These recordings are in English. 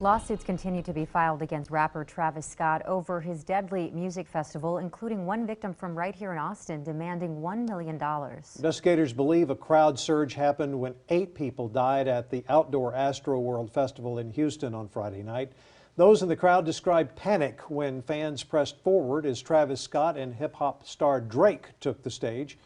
Lawsuits continue to be filed against rapper Travis Scott over his deadly music festival, including one victim from right here in Austin demanding $1 million. Investigators believe a crowd surge happened when 8 people died at the outdoor Astroworld festival in Houston on Friday night. Those in the crowd described panic when fans pressed forward as Travis Scott and hip-hop star Drake took the stage.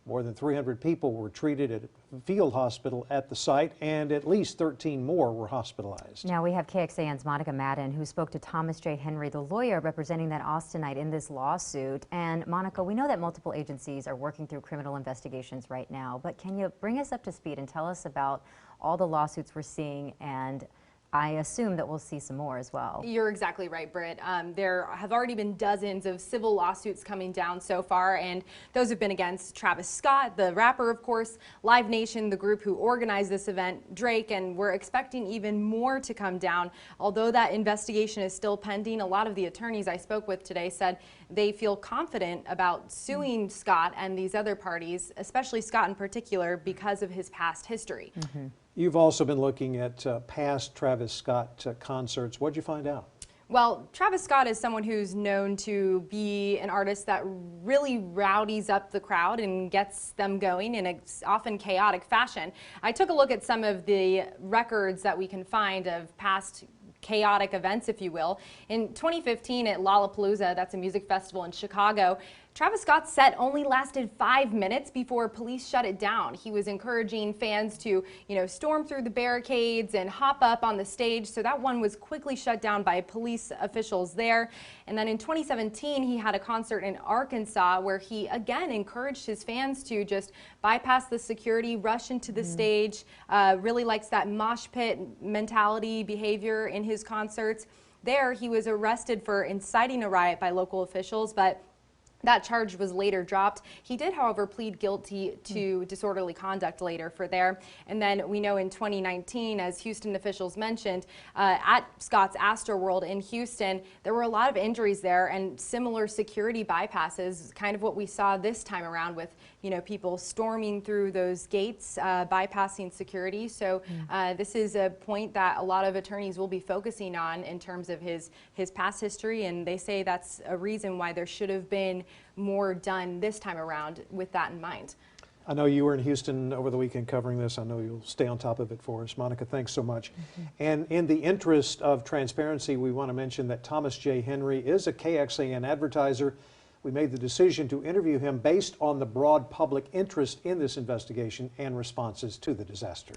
More than 300 people were treated at a field hospital at the site, and at least 13 more were hospitalized. Now we have KXAN's Monica Madden, who spoke to Thomas J. Henry, the lawyer representing that Austinite in this lawsuit. And Monica, we know that multiple agencies are working through criminal investigations right now, but can you bring us up to speed and tell us about all the lawsuits we're seeing? And I assume that we'll see some more as well. You're exactly right, Britt. There have already been dozens of civil lawsuits coming down so far, and those have been against Travis Scott, the rapper, of course, Live Nation, the group who organized this event, Drake, and we're expecting even more to come down. Although that investigation is still pending, a lot of the attorneys I spoke with today said they feel confident about suing Scott and these other parties, especially Scott in particular, because of his past history. You've also been looking at past Travis Scott concerts. What'd you find out? Well, Travis Scott is someone who's known to be an artist that really rowdies up the crowd and gets them going in a often chaotic fashion. I took a look at some of the records that we can find of past chaotic events, if you will. In 2015 at Lollapalooza, that's a music festival in Chicago, Travis Scott's set only lasted 5 minutes before police shut it down. He was encouraging fans to, storm through the barricades and hop up on the stage, so that one was quickly shut down by police officials there. And then in 2017, he had a concert in Arkansas where he again encouraged his fans to just bypass the security, rush into the stage, really likes that mosh pit mentality behavior in his concerts. There, he was arrested for inciting a riot by local officials, but that charge was later dropped. He did, however, plead guilty to disorderly conduct later for there. And then we know in 2019, as Houston officials mentioned, at Scott's Astroworld in Houston, there were a lot of injuries there and similar security bypasses, kind of what we saw this time around with, people storming through those gates, bypassing security. So this is a point that a lot of attorneys will be focusing on in terms of his past history, and they say that's a reason why there should have been more done this time around with that in mind. I know you were in Houston over the weekend covering this. I know you'll stay on top of it for us. Monica, thanks so much. And in the interest of transparency, we want to mention that Thomas J. Henry is a KXAN advertiser. We made the decision to interview him based on the broad public interest in this investigation and responses to the disaster.